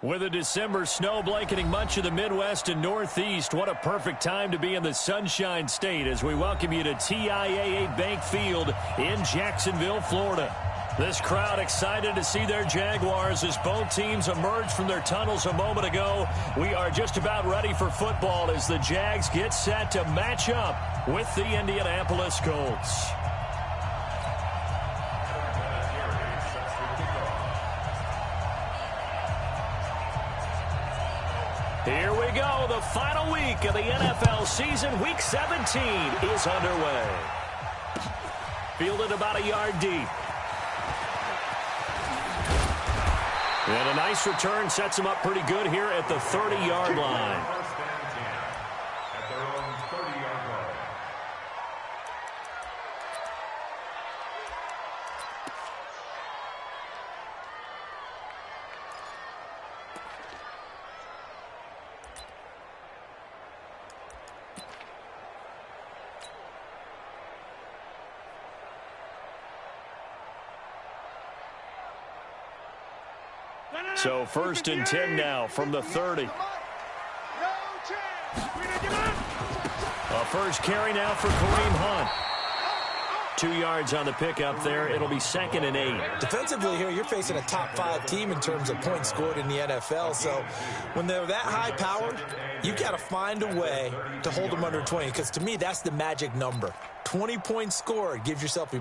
With a December snow blanketing much of the Midwest and Northeast, what a perfect time to be in the Sunshine State as we welcome you to TIAA Bank Field in Jacksonville, Florida. This crowd excited to see their Jaguars as both teams emerged from their tunnels a moment ago. We are just about ready for football as the Jags get set to match up with the Indianapolis Colts. Here we go. The final week of the NFL season. Week 17 is underway. Fielded about a yard deep. And a nice return sets him up pretty good here at the 30-yard line. So 1st and 10 now from the 30. A first carry now for Kareem Hunt. 2 yards on the pickup there. It'll be 2nd and 8. Defensively here, you're facing a top-5 team in terms of points scored in the NFL. So when they're that high-powered, you got to find a way to hold them under 20. Because to me, that's the magic number. 20 points scored, you give yourself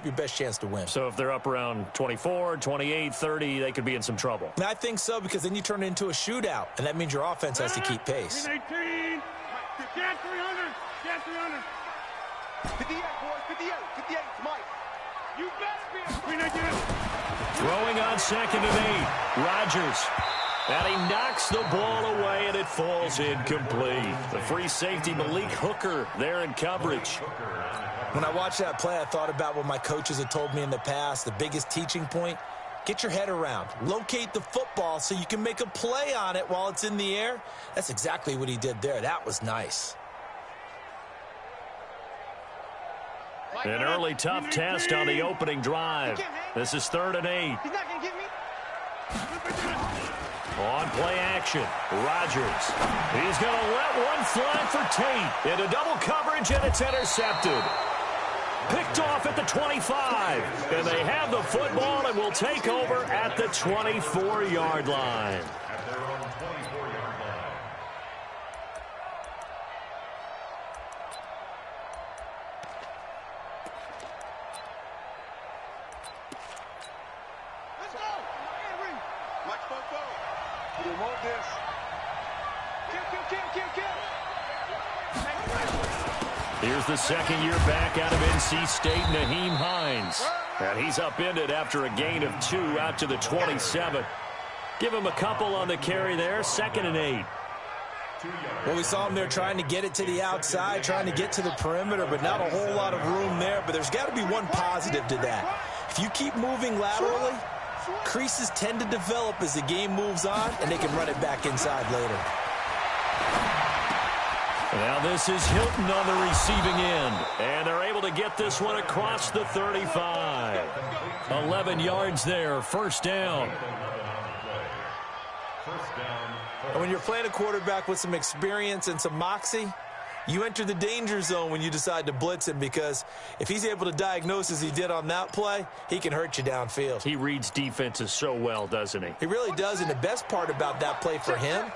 your best chance to win. So if they're up around 24, 28, 30, they could be in some trouble. And I think so, because then you turn it into a shootout, and that means your offense has to keep pace. 18. Get 300. Get 300. 58, boys. 58. 58. Mike. You better be a Throwing on 2nd and 8. Rodgers. And he knocks the ball away, and it falls incomplete. The free safety, Malik Hooker, there in coverage. When I watched that play, I thought about what my coaches had told me in the past. The biggest teaching point, get your head around. Locate the football so you can make a play on it while it's in the air. That's exactly what he did there. That was nice. An early tough test on the opening drive. This is 3rd and 8. He's not going to get me. On play action, Rodgers. He's going to let one fly for Tate. Into double coverage, and it's intercepted. Picked off at the 25. And they have the football and will take over at the 24-yard line. Here's the second year back out of NC State, Nyheim Hines. And he's upended after a gain of 2 out to the 27. Give him a couple on the carry there, 2nd and 8. Well, we saw him there trying to get it to the outside, trying to get to the perimeter, but not a whole lot of room there. But there's got to be one positive to that. If you keep moving laterally, creases tend to develop as the game moves on, and they can run it back inside later. Now this is Hilton on the receiving end. And they're able to get this one across the 35. 11 yards there, 1st down. And when you're playing a quarterback with some experience and some moxie, you enter the danger zone when you decide to blitz him, because if he's able to diagnose as he did on that play, he can hurt you downfield. He reads defenses so well, doesn't he? He really does, and the best part about that play for him,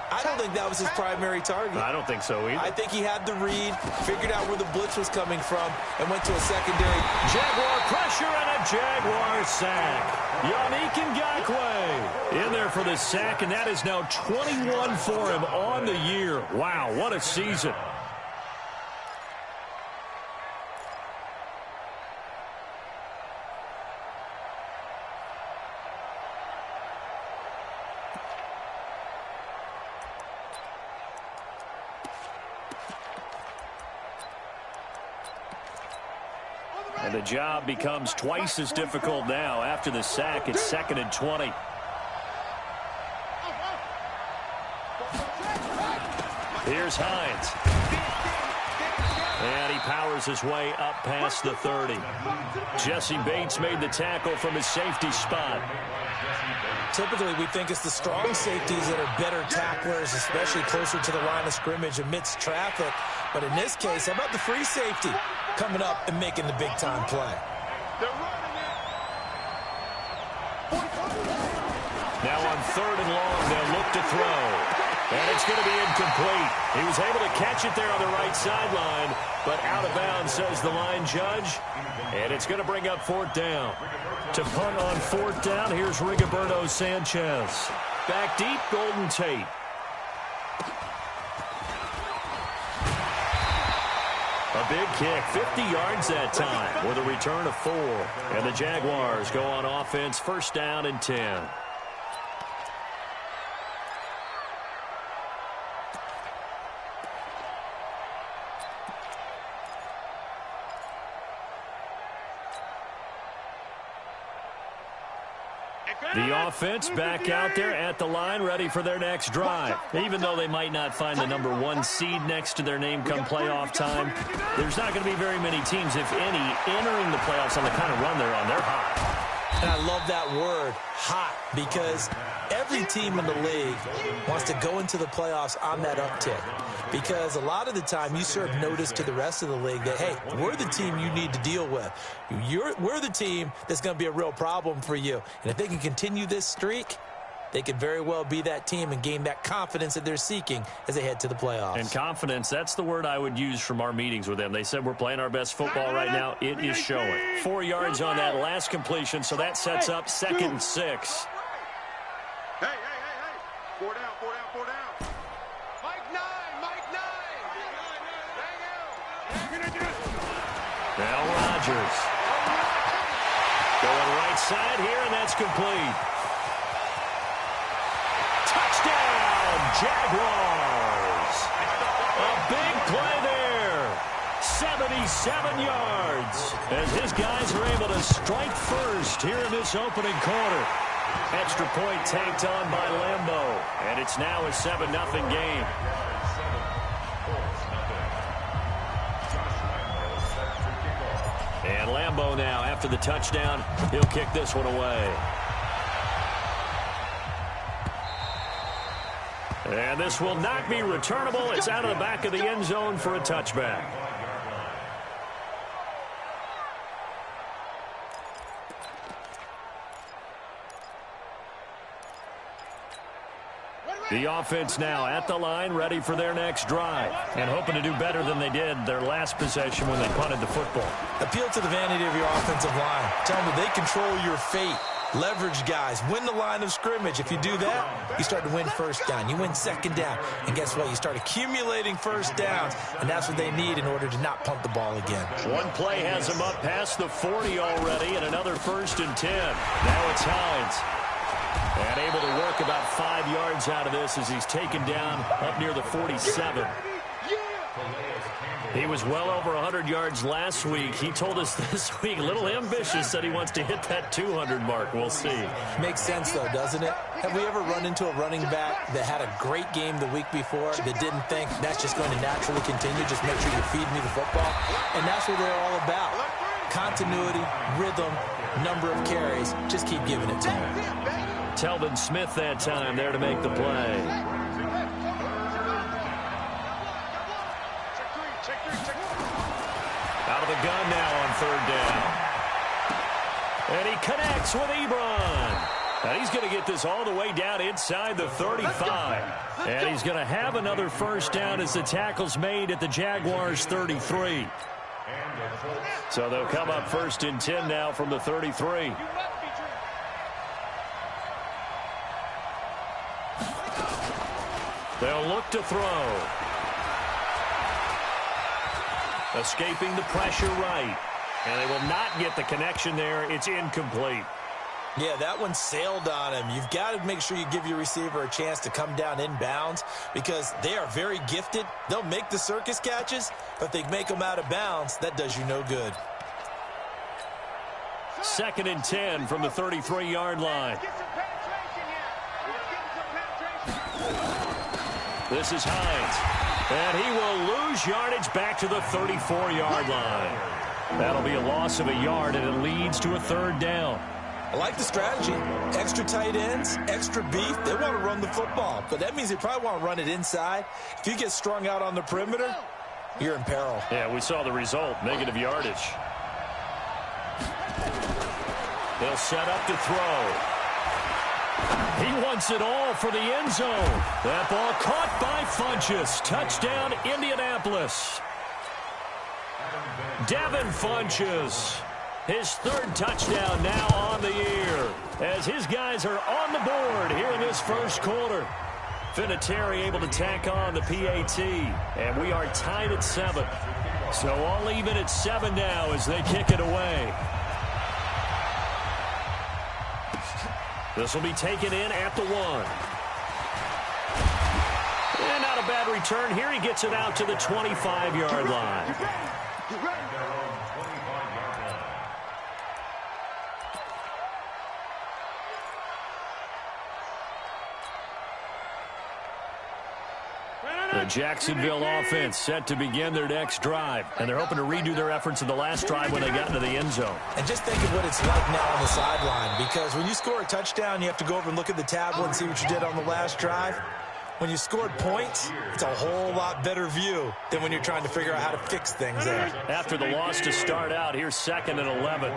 I don't think that was his primary target. I don't think so either. I think he had the read, figured out where the blitz was coming from, and went to a secondary. Jaguar pressure and a Jaguar sack. Yannick Ngakoue in there for the sack, and that is now 21 for him on the year. Wow, what a season. And the job becomes twice as difficult now after the sack. It's 2nd and 20. Here's Hines. And he powers his way up past the 30. Jesse Bates made the tackle from his safety spot. Typically, we think it's the strong safeties that are better tacklers, especially closer to the line of scrimmage amidst traffic. But in this case, how about the free safety coming up and making the big-time play? Now on 3rd and long, they'll look to throw. And it's going to be incomplete. He was able to catch it there on the right sideline, but out of bounds, says the line judge. And it's going to bring up 4th down. To punt on 4th down, here's Rigoberto Sanchez. Back deep, Golden Tate. A big kick, 50 yards that time with a return of 4. And the Jaguars go on offense, 1st down and 10. The offense back out there at the line, ready for their next drive. Even though they might not find the #1 seed next to their name come playoff time, there's not going to be very many teams, if any, entering the playoffs on the kind of run they're on. They're hot. And I love that word, hot, because every team in the league wants to go into the playoffs on that uptick. Because a lot of the time you serve notice to the rest of the league that, hey, we're the team you need to deal with. We're the team that's going to be a real problem for you. And if they can continue this streak, they could very well be that team and gain that confidence that they're seeking as they head to the playoffs. And confidence, that's the word I would use from our meetings with them. They said we're playing our best football right now. It is showing. 4 yards on that last completion, so that sets up 2nd and 6. Hey. 4 down. Mike 9. Now Rodgers. Going right side here, and that's complete. Touchdown, Jaguars. A big play there. 77 yards. As his guys are able to strike first here in this opening quarter. Extra point tanked on by Lambeau. And it's now a 7-0 game. And Lambeau now, after the touchdown, he'll kick this one away. And this will not be returnable. It's out of the back of the end zone for a touchback. The offense now at the line, ready for their next drive, and hoping to do better than they did their last possession when they punted the football. Appeal to the vanity of your offensive line. Tell them they control your fate. Leverage guys. Win the line of scrimmage. If you do that, you start to win 1st down. You win 2nd down. And guess what? You start accumulating 1st downs, and that's what they need in order to not punt the ball again. One play has them up past the 40 already, and another 1st and 10. Now it's Hines. And able to work about 5 yards out of this as he's taken down up near the 47. He was well over 100 yards last week. He told us this week, a little ambitious, that he wants to hit that 200 mark. We'll see. Makes sense, though, doesn't it? Have we ever run into a running back that had a great game the week before that didn't think that's just going to naturally continue? Just make sure you feed me the football. And that's what they're all about. Continuity, rhythm, number of carries. Just keep giving it to him. Telvin Smith that time there to make the play. Out of the gun now on 3rd down. And he connects with Ebron. And he's going to get this all the way down inside the 35. And he's going to have another 1st down as the tackle's made at the Jaguars' 33. So they'll come up 1st and 10 now from the 33. They'll look to throw. Escaping the pressure right. And they will not get the connection there. It's incomplete. Yeah, that one sailed on him. You've got to make sure you give your receiver a chance to come down inbounds because they are very gifted. They'll make the circus catches, but if they make them out of bounds, that does you no good. 2nd and 10 from the 33-yard line. This is Hines. And he will lose yardage back to the 34-yard line. That'll be a loss of a yard, and it leads to a third down. I like the strategy. Extra tight ends, extra beef. They want to run the football, but that means they probably want to run it inside. If you get strung out on the perimeter, you're in peril. Yeah, we saw the result, negative yardage. They'll set up to throw. He wants it all for the end zone. That ball caught by Funchess. Touchdown, Indianapolis. Devin Funchess. His third touchdown now on the year as his guys are on the board here in this first quarter. Vinatieri able to tack on the PAT, and we are tied at 7. So all even at 7 now as they kick it away. This will be taken in at the 1. And not a bad return here. He gets it out to the 25-yard line. The Jacksonville offense set to begin their next drive, and they're hoping to redo their efforts in the last drive when they got into the end zone. And just think of what it's like now on the sideline, because when you score a touchdown, you have to go over and look at the tablet and see what you did on the last drive. When you scored points, it's a whole lot better view than when you're trying to figure out how to fix things there. After the loss to start out, here's 2nd and 11.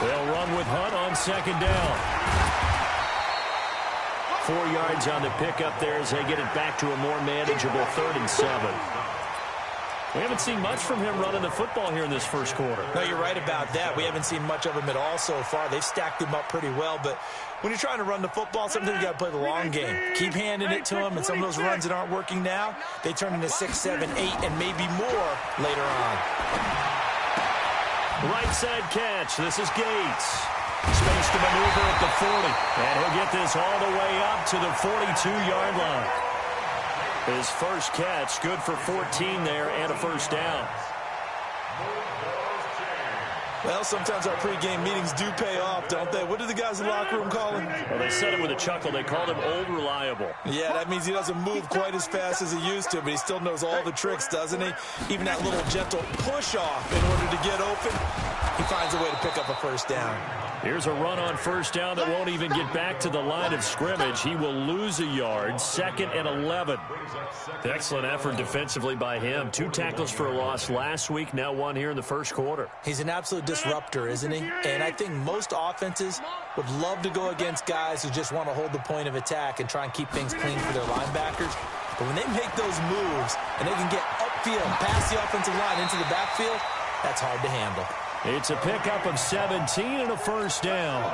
They'll run with Hunt on 2nd down. 4 yards on the pickup there as they get it back to a more manageable 3rd and 7. We haven't seen much from him running the football here in this first quarter. No, you're right about that. We haven't seen much of him at all so far. They've stacked him up pretty well, but when you're trying to run the football, sometimes you got to play the long game. Keep handing it to him, and some of those runs that aren't working now, they turn into 6, 7, 8, and maybe more later on. Right side catch. This is Gates. Space to maneuver at the 40. And he'll get this all the way up to the 42-yard line. His first catch, good for 14 there and a first down. Well, sometimes our pregame meetings do pay off, don't they? What do the guys in the locker room call him? Well, they said it with a chuckle. They called him Old Reliable. Yeah, that means he doesn't move quite as fast as he used to, but he still knows all the tricks, doesn't he? Even that little gentle push-off in order to get open, he finds a way to pick up a first down. Here's a run on first down that won't even get back to the line of scrimmage. He will lose a yard, 2nd and 11. Excellent effort defensively by him. 2 tackles for a loss last week, now 1 here in the first quarter. He's an absolute disruptor, isn't he? And I think most offenses would love to go against guys who just want to hold the point of attack and try and keep things clean for their linebackers. But when they make those moves and they can get upfield, past the offensive line into the backfield, that's hard to handle. It's a pickup of 17 and a first down.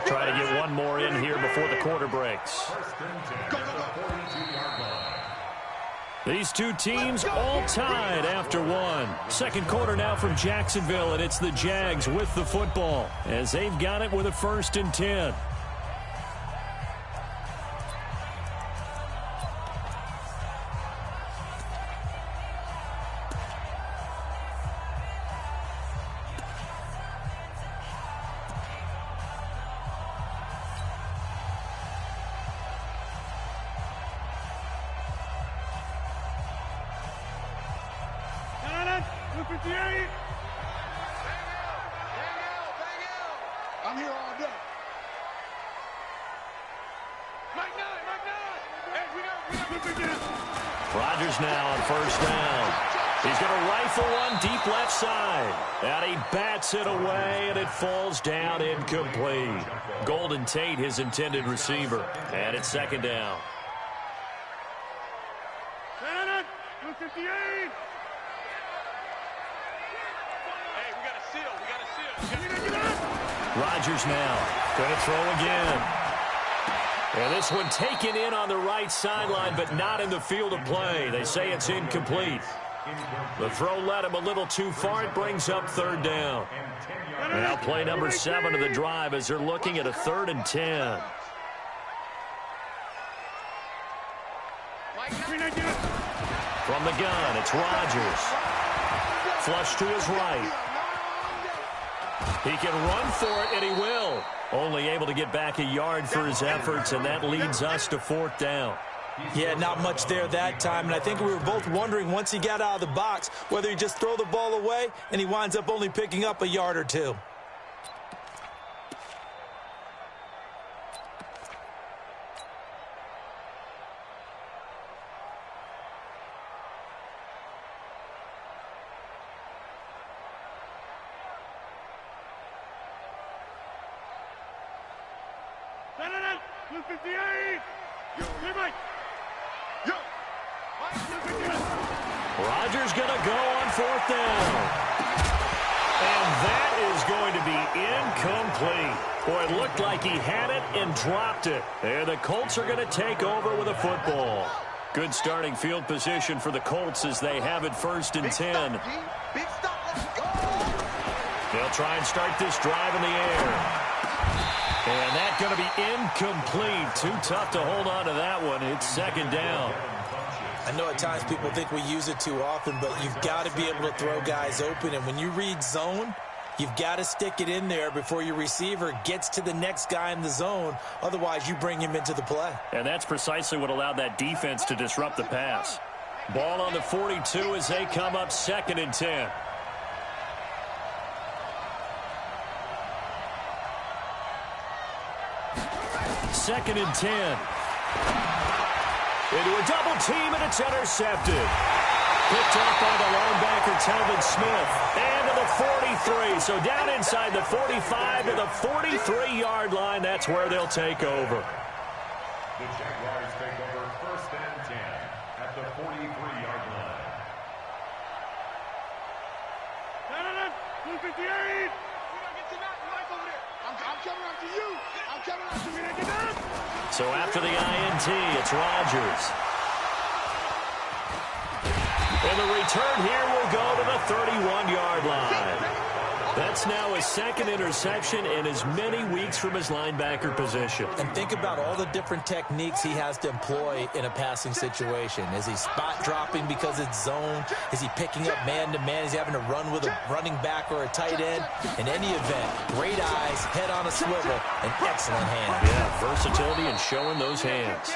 Try to get one more in here before the quarter breaks. These two teams all tied after 1. Second quarter now from Jacksonville, and it's the Jags with the football as they've got it with a 1st and 10. I'm here all day. Rodgers now on first down. He's going to rifle one deep left side. And he bats it away, and it falls down incomplete. Golden Tate, his intended receiver. And it's 2nd down. Rodgers now going to throw again. And this one taken in on the right sideline, but not in the field of play. They say it's incomplete. The throw led him a little too far. It brings up 3rd down. Now play number 7 of the drive as they're looking at a 3rd and 10. From the gun, it's Rodgers. Flush to his right. He can run for it, and he will. Only able to get back a yard for his efforts, and that leads us to 4th down. Yeah, not much there that time, and I think we were both wondering once he got out of the box whether he just throw the ball away, and he winds up only picking up a yard or two. Rodgers going to go on 4th down. And that is going to be incomplete. Boy, it looked like he had it and dropped it. And the Colts are going to take over with a football. Good starting field position for the Colts as they have it 1st and 10. They'll try and start this drive in the air. And that's going to be incomplete. Too tough to hold on to that one. It's 2nd down. I know at times people think we use it too often, but you've got to be able to throw guys open. And when you read zone, you've got to stick it in there before your receiver gets to the next guy in the zone. Otherwise, you bring him into the play. And that's precisely what allowed that defense to disrupt the pass. Ball on the 42 as they come up 2nd and 10. Second and 10. Into a double team, and it's intercepted. Picked off by the linebacker, Telvin Smith. And to the 43. So down inside the 45 to the 43-yard line. That's where they'll take over. The Jaguars take over 1st and 10 at the 43-yard line. 258. I'm coming after you. I'm coming after you. So after the INT, it's Rodgers. And the return here will go to the 31-yard line. That's now his 2nd interception in as many weeks from his linebacker position. And think about all the different techniques he has to employ in a passing situation. Is he spot dropping because it's zone? Is he picking up man-to-man? Is he having to run with a running back or a tight end? In any event, great eyes, head on a swivel, and excellent hands. Yeah, versatility and showing those hands.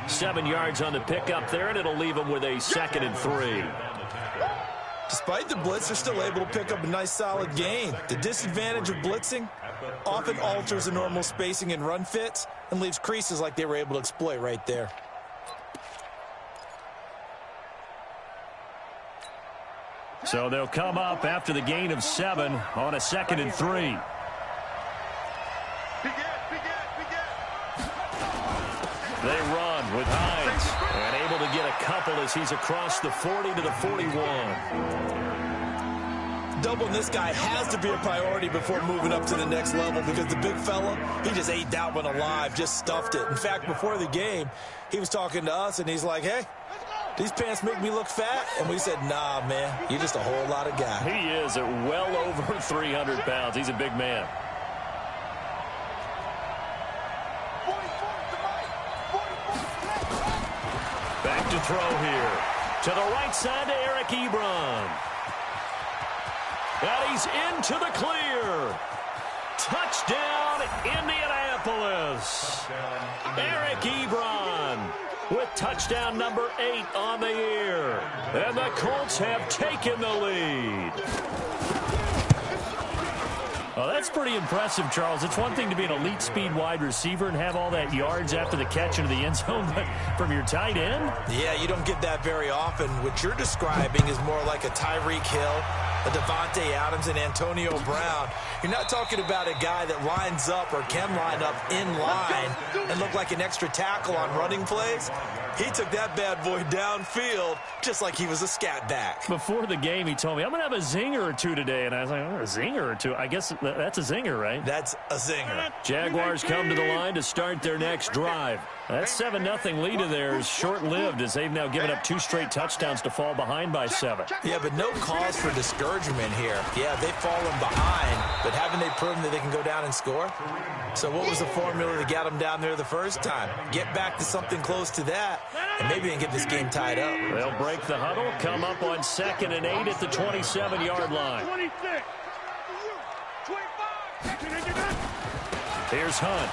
7 yards on the pickup there, and it'll leave him with a 2nd and 3. Despite the blitz, they're still able to pick up a nice, solid gain. The disadvantage of blitzing often alters the normal spacing and run fits and leaves creases like they were able to exploit right there. So they'll come up after the gain of 7 on a 2nd and 3. They run with Hines, and able to get a couple as he's across the 40 to the 41. Doubling this guy has to be a priority before moving up to the next level because the big fella, he just ate that one alive, just stuffed it. In fact, before the game, he was talking to us, and he's like, hey, these pants make me look fat. And we said, nah, man, you're just a whole lot of guy. He is at well over 300 pounds. He's a big man. Back to throw here. To the right side to Eric Ebron. And he's into the clear. Touchdown, Indianapolis. Eric Ebron with touchdown number 8 on the year. And the Colts have taken the lead. Well, that's pretty impressive, Charles. It's one thing to be an elite speed wide receiver and have all that yards after the catch into the end zone, but from your tight end? Yeah, you don't get that very often. What you're describing is more like a Tyreek Hill, a Devontae Adams, and Antonio Brown. You're not talking about a guy that lines up or can line up in line and look like an extra tackle on running plays. He took that bad boy downfield just like he was a scat back. Before the game, he told me, I'm going to have a zinger or two today. And I was like, oh, a zinger or two? I guess that's a zinger, right? That's a zinger. Jaguars come to the line to start their next drive. That 7-0 lead of theirs short-lived as they've now given up 2 straight touchdowns to fall behind by 7. Yeah, but no cause for discouragement here. Yeah, they've fallen behind, but haven't they proven that they can go down and score? So what was the formula that got them down there the first time? Get back to something close to that, and maybe they can get this game tied up. They'll break the huddle, come up on 2nd and 8 at the 27-yard line. Here's Hunt.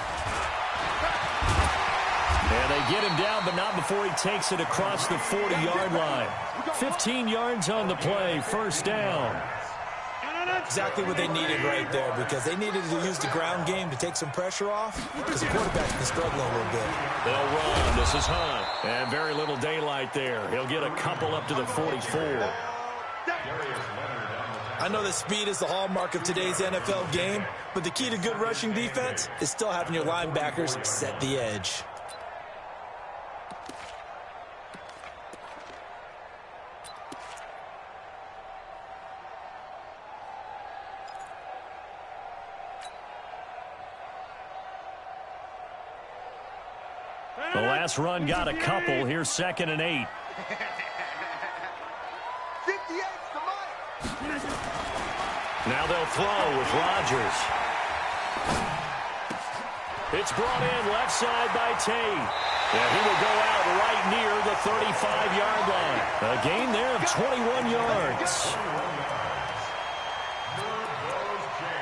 And they get him down, but not before he takes it across the 40-yard line. 15 yards on the play, first down. Exactly what they needed right there, because they needed to use the ground game to take some pressure off, because the quarterback's been struggling a little bit. They'll run. This is Hunt. And very little daylight there. He'll get a couple up to the 44. I know that speed is the hallmark of today's NFL game, but the key to good rushing defense is still having your linebackers set the edge. The last run got a couple. Here's 2nd and 8. Now they'll throw with Rodgers. It's brought in left side by Tate. Yeah, he will go out right near the 35-yard line. A gain there of 21 yards.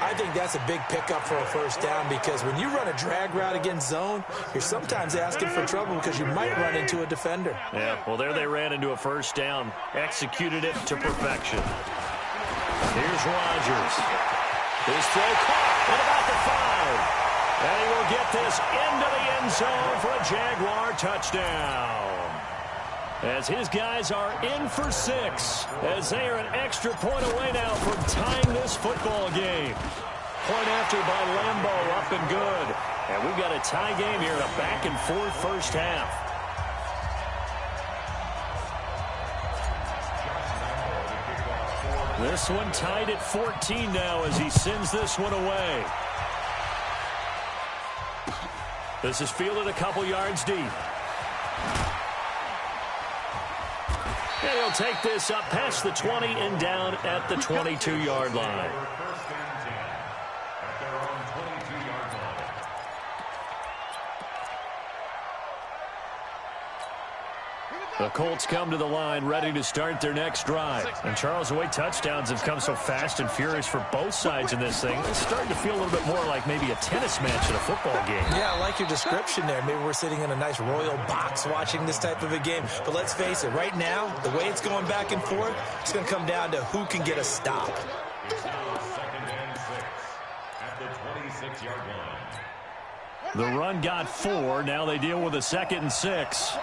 I think that's a big pickup for a first down, because when you run a drag route against zone, you're sometimes asking for trouble because you might run into a defender. Yeah, well, there they ran into a first down. Executed it to perfection. Here's Rodgers. His throw caught at about the 5. And he will get this into the end zone for a Jaguar touchdown. As his guys are in for 6, as they are an extra point away now from tying this football game. Point after by Lambeau, up and good. And we've got a tie game here in a back-and-forth first half. This one tied at 14 now as he sends this one away. This is fielded a couple yards deep. And he'll take this up past the 20 and down at the 22-yard line. The Colts come to the line ready to start their next drive. And Charles, the way touchdowns have come so fast and furious for both sides in this thing, it's starting to feel a little bit more like maybe a tennis match in a football game. Yeah, I like your description there. Maybe we're sitting in a nice royal box watching this type of a game. But let's face it, right now, the way it's going back and forth, it's going to come down to who can get a stop. 2nd and 6 at the 26-yard line. The run got 4. Now they deal with a 2nd and 6.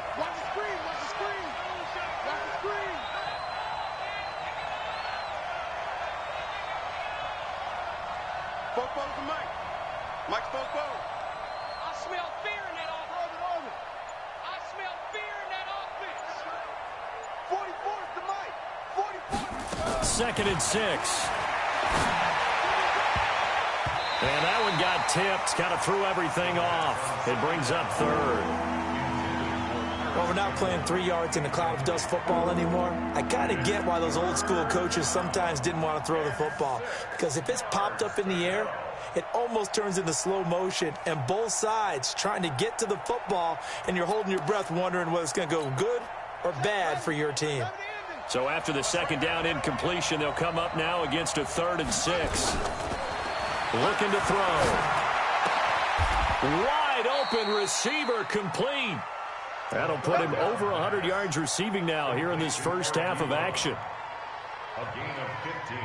Mike Bobo. I smell fear in that offense. I smell fear in that offense. 44 to Mike. 44. 2nd and 6. And that one got tipped. Kind of threw everything off. It brings up 3rd. Well, we're not playing 3 yards in a cloud of dust football anymore. I kind of get why those old school coaches sometimes didn't want to throw the football. Because if it's popped up in the air, it almost turns into slow motion, and both sides trying to get to the football, and you're holding your breath wondering whether it's going to go good or bad for your team. So after the 2nd down incompletion, they'll come up now against a 3rd and 6. Looking to throw. Wide open receiver complete. That'll put him over 100 yards receiving now here in this first half of action. A gain of 15.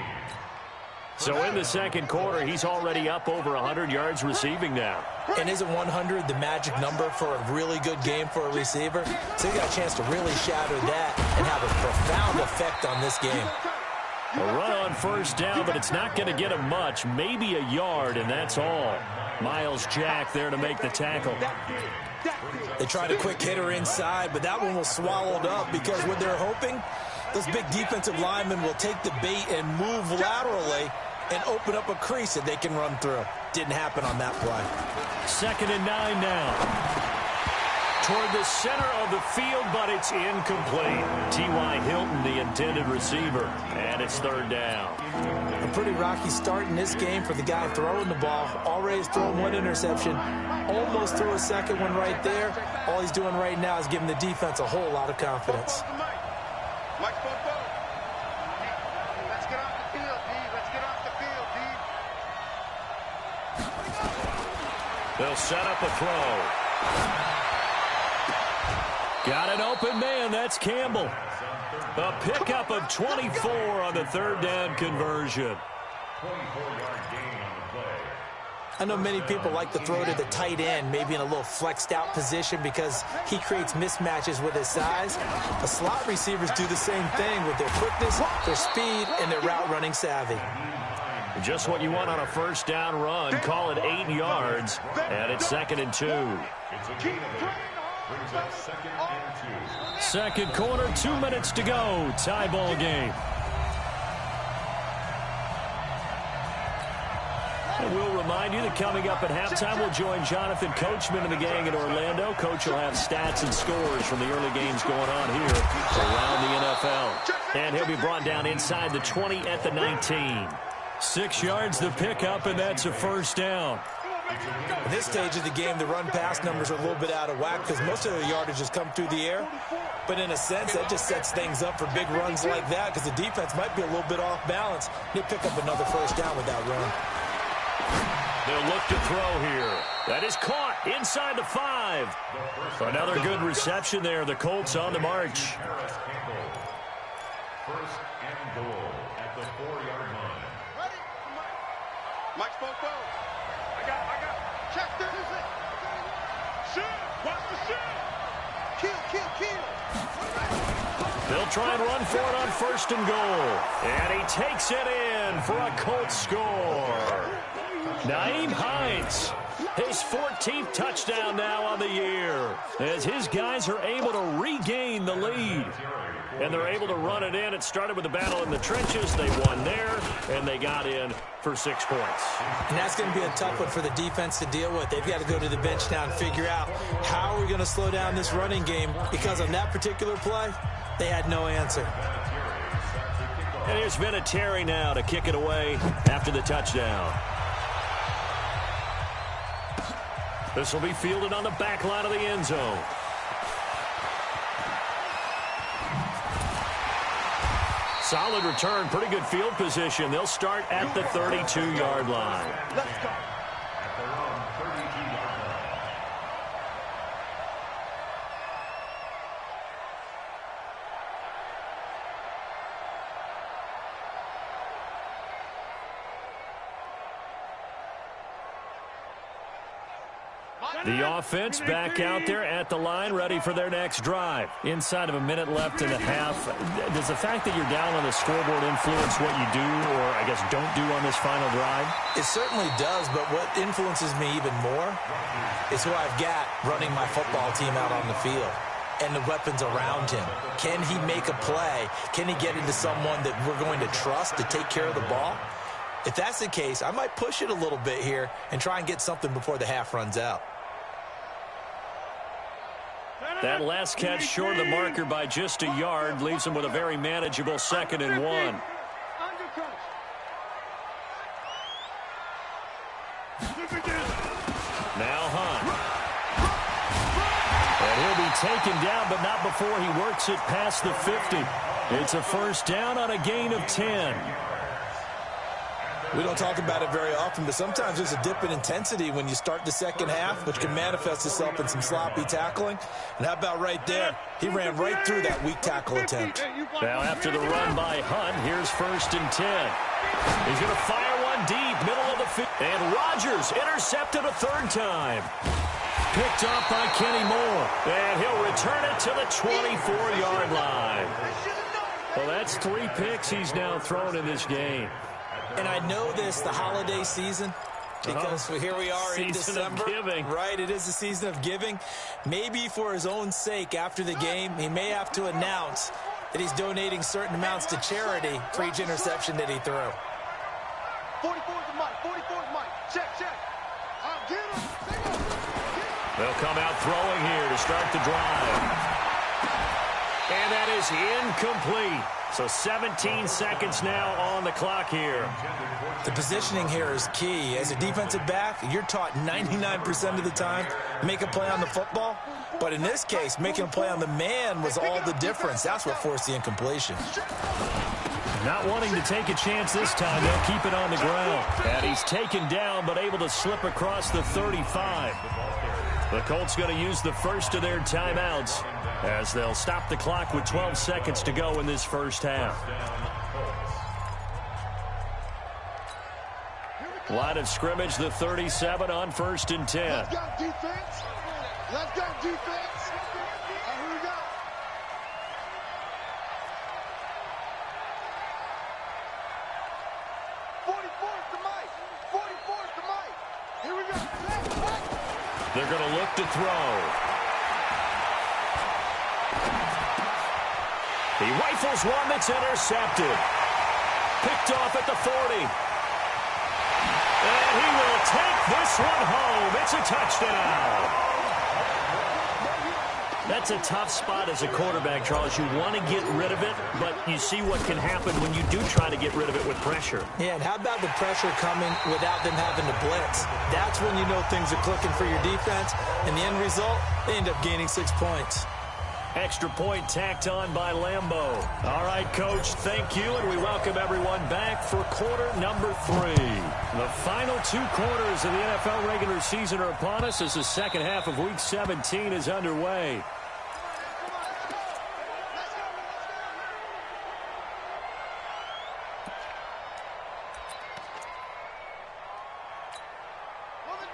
So in the second quarter, he's already up over 100 yards receiving now. And isn't 100 the magic number for a really good game for a receiver? So he got a chance to really shatter that and have a profound effect on this game. A run on first down, but it's not going to get him much. Maybe a yard, and that's all. Miles Jack there to make the tackle. They tried a quick hitter inside, but that one was swallowed up because what they're hoping, those big defensive linemen will take the bait and move laterally and open up a crease that they can run through. Didn't happen on that play. 2nd and 9 now. Toward the center of the field, but it's incomplete. T.Y. Hilton, the intended receiver, and it's 3rd down. A pretty rocky start in this game for the guy throwing the ball. Already has thrown one interception. Almost threw a second one right there. All he's doing right now is giving the defense a whole lot of confidence. Mike Bobo. Let's get off the field, D. Let's get off the field, D. They'll set up a throw. Got an open man. That's Campbell. A pickup of 24 on the third down conversion. 24-yard gain on the play. I know many people like to throw to the tight end, maybe in a little flexed out position because he creates mismatches with his size. The slot receivers do the same thing with their quickness, their speed, and their route running savvy. Just what you want on a first down run. Call it 8 yards, and it's 2nd and 2. It's a gain of 8. Brings up 2nd and 2. Second quarter, 2 minutes to go. Tie ball game. And we'll remind you that coming up at halftime, we'll join Jonathan Coachman and the gang in Orlando. Coach will have stats and scores from the early games going on here around the NFL. And he'll be brought down inside the 20 at the 19. 6 yards the pickup, and that's a first down. At this stage of the game, the run-pass numbers are a little bit out of whack because most of the yardage has come through the air. But in a sense, that just sets things up for big runs like that because the defense might be a little bit off balance. They pick up another first down with that run. They'll look to throw here. That is caught inside the 5. Another good reception there. The Colts on the march. First and goal at the 4-yard line. Ready? Mike spoke forward. I got. Check this. Shoot. Watch the shoot. Kill. They'll try and run for it on first and goal. And he takes it in for a Colts score. Nyheim Hines, his 14th touchdown now on the year, as his guys are able to regain the lead. And they're able to run it in. It started with a battle in the trenches. They won there, and they got in for 6 points. And that's going to be a tough one for the defense to deal with. They've got to go to the bench now and figure out how are we going to slow down this running game, because on that particular play, they had no answer. And here's Vinatieri now to kick it away after the touchdown. This will be fielded on the back line of the end zone. Solid return, pretty good field position. They'll start at the 32-yard line. Let's go. At their own 32-yard line. The offense back out there at the line, ready for their next drive. Inside of a minute left and a half. Does the fact that you're down on the scoreboard influence what you do, or I guess don't do on this final drive? It certainly does, but what influences me even more is who I've got running my football team out on the field and the weapons around him. Can he make a play? Can he get into someone that we're going to trust to take care of the ball? If that's the case, I might push it a little bit here and try and get something before the half runs out. That last catch short of the marker by just a yard leaves him with a very manageable 2nd and 1. Now Hunt. And he'll be taken down, but not before he works it past the 50. It's a first down on a gain of 10. We don't talk about it very often, but sometimes there's a dip in intensity when you start the second half, which can manifest itself in some sloppy tackling. And how about right there? He ran right through that weak tackle attempt. Now after the run by Hunt, here's 1st and 10. He's going to fire one deep, middle of the field. And Rodgers intercepted a 3rd time. Picked up by Kenny Moore. And he'll return it to the 24-yard line. Well, that's 3 picks he's now thrown in this game. And I know this, the holiday season, because here we are in December. Season of giving. Right, it is the season of giving. Maybe for his own sake, after the game, he may have to announce that he's donating certain amounts to charity for each interception that he threw. 44's the mic. 44's mic. Check. I'll get him. They'll come out throwing here to start the drive. And that is incomplete. So 17 seconds now on the clock here. The positioning here is key. As a defensive back, you're taught 99% of the time, make a play on the football. But in this case, making a play on the man was all the difference. That's what forced the incompletion. Not wanting to take a chance this time, they'll keep it on the ground. And he's taken down, but able to slip across the 35. The Colts going to use the first of their timeouts as they'll stop the clock with 12 seconds to go in this first half. Line of scrimmage, the 37 on 1st and 10. Let's go, defense. Let's go, defense. Here we go. 44's the mic. 44's the mic. Here we go. They're going to look to throw. He rifles one that's intercepted. Picked off at the 40. And he will take this one home. It's a touchdown. That's a tough spot as a quarterback, Charles. You want to get rid of it, but you see what can happen when you do try to get rid of it with pressure. Yeah, and how about the pressure coming without them having to blitz? That's when you know things are clicking for your defense. And the end result, they end up gaining 6 points. Extra point tacked on by Lambeau. All right, Coach, thank you, and we welcome everyone back for quarter number 3. The final 2 quarters of the NFL regular season are upon us as the second half of Week 17 is underway.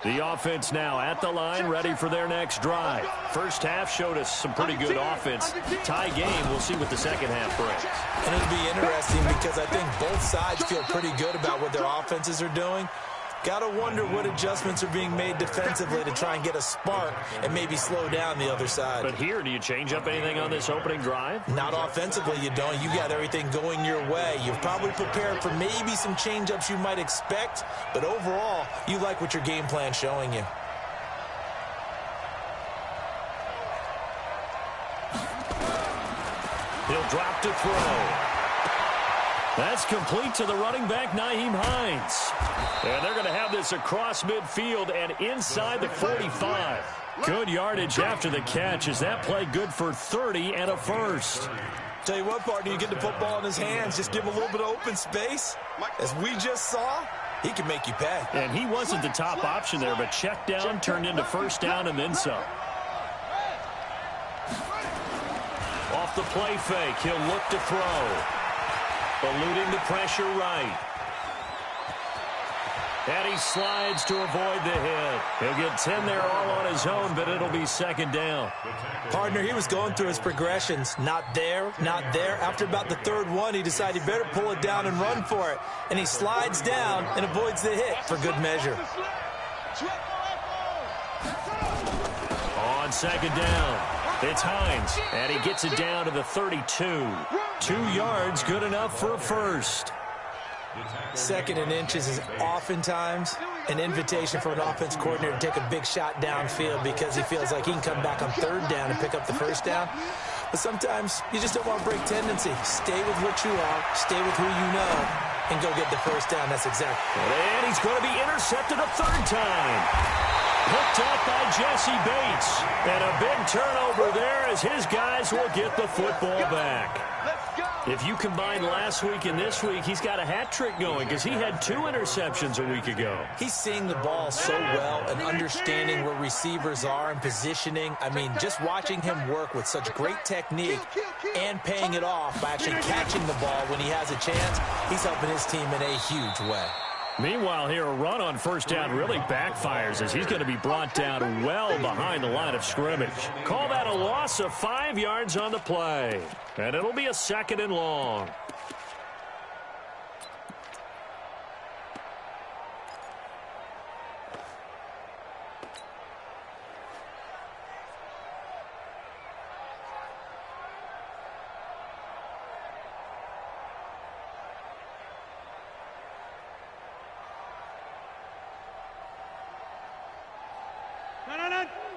The offense now at the line, ready for their next drive. First half showed us some pretty good offense. Tie game, we'll see what the second half brings. And it'll be interesting because I think both sides feel pretty good about what their offenses are doing. Got to wonder what adjustments are being made defensively to try and get a spark and maybe slow down the other side. But here, do you change up anything on this opening drive? Not offensively, you don't. You got everything going your way. You've probably prepared for maybe some change-ups you might expect, but overall, you like what your game plan's showing you. He'll drop to throw. That's complete to the running back, Nyheim Hines. And they're going to have this across midfield and inside the 45. Good yardage after the catch. Is that play good for 30 and a first? Tell you what, partner, you get the football in his hands, just give him a little bit of open space. As we just saw, he can make you pay. And he wasn't the top option there, but check down turned into first down and then some. Off the play fake, he'll look to throw. Eluding the pressure right. And he slides to avoid the hit. He'll get 10 there all on his own, but it'll be second down. Partner, he was going through his progressions. Not there, not there. After about the third one, he decided he better pull it down and run for it. And he slides down and avoids the hit for good measure. On second down, it's Hines. And he gets it down to the 32. 2 yards, good enough for a first. Second and inches is oftentimes an invitation for an offense coordinator to take a big shot downfield because he feels like he can come back on third down and pick up the first down. But sometimes you just don't want to break tendency. Stay with what you are, stay with who you know, and go get the first down. That's exactly. And he's going to be intercepted a third time. Picked up by Jesse Bates. And a big turnover there as his guys will get the football back. If you combine last week and this week, he's got a hat trick going because he had 2 interceptions a week ago. He's seeing the ball so well and understanding where receivers are and positioning. I mean, just watching him work with such great technique and paying it off by actually catching the ball when he has a chance, he's helping his team in a huge way. Meanwhile, here, a run on first down really backfires as he's going to be brought down well behind the line of scrimmage. Call that a loss of 5 yards on the play. And it'll be a second and long.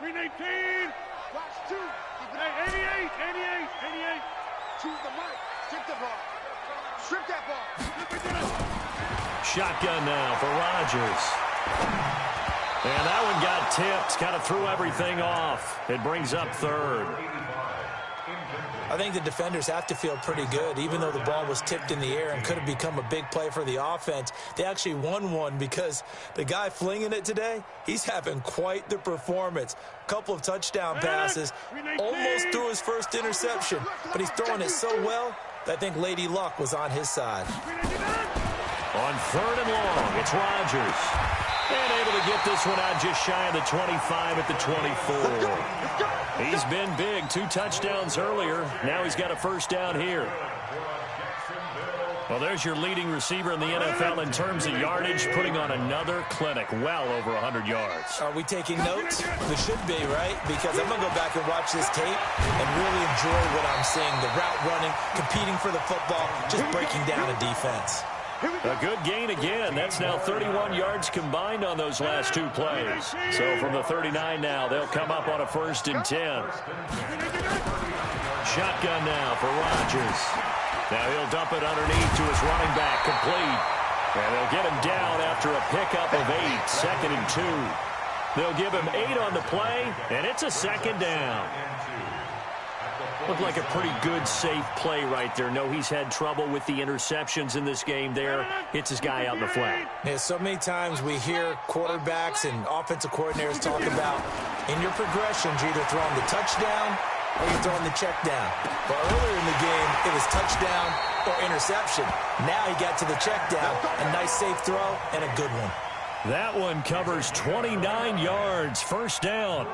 Green 18. Watch 2. Hey, 88. Choose the mic. Strip the ball. Strip that ball. Shotgun now for Rodgers. And that one got tipped. Kind of threw everything off. It brings up third. I think the defenders have to feel pretty good. Even though the ball was tipped in the air and could have become a big play for the offense, they actually won one because the guy flinging it today, he's having quite the performance. A couple of touchdown passes, almost threw his first interception, but he's throwing it so well that I think Lady Luck was on his side. On 3rd and long, it's Rodgers. And able to get this one out just shy of the 25 at the 24. He's been big. 2 touchdowns earlier. Now he's got a first down here. Well, there's your leading receiver in the NFL in terms of yardage, putting on another clinic, well over 100 yards. Are we taking notes? We should be, right? Because I'm going to go back and watch this tape and really enjoy what I'm seeing. The route running, competing for the football, just breaking down a defense. A good gain again. That's now 31 yards combined on those last 2 plays. So from the 39 now, they'll come up on a 1st and 10. Shotgun now for Rodgers. Now he'll dump it underneath to his running back, complete. And they'll get him down after a pickup of 8, 2nd and 2. They'll give him 8 on the play, and it's a 2nd down. Looked like a pretty good, safe play right there. No, he's had trouble with the interceptions in this game there. Hits his guy out in the flat. Yeah, so many times we hear quarterbacks and offensive coordinators talk about in your progressions, you're either throwing the touchdown or you're throwing the check down. But earlier in the game, it was touchdown or interception. Now he got to the check down, a nice safe throw, and a good one. That one covers 29 yards, 1st down.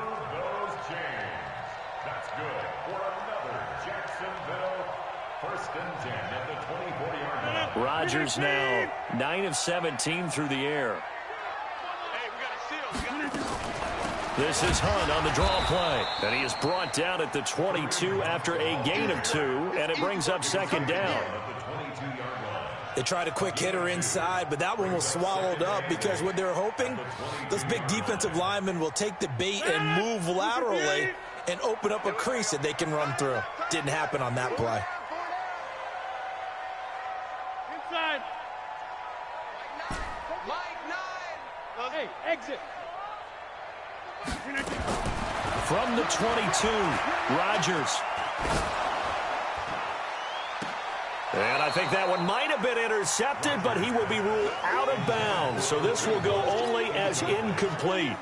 Rodgers now 9 of 17 through the air. This is Hunt on the draw play. And he is brought down at the 22 after a gain of 2, and it brings up 2nd down. They tried a quick hitter inside, but that one was swallowed up because what they're hoping, those big defensive linemen will take the bait and move laterally and open up a crease that they can run through. Didn't happen on that play. Hey, exit. From the 22, Rodgers. And I think that one might have been intercepted, but he will be ruled out of bounds. So this will go only as incomplete.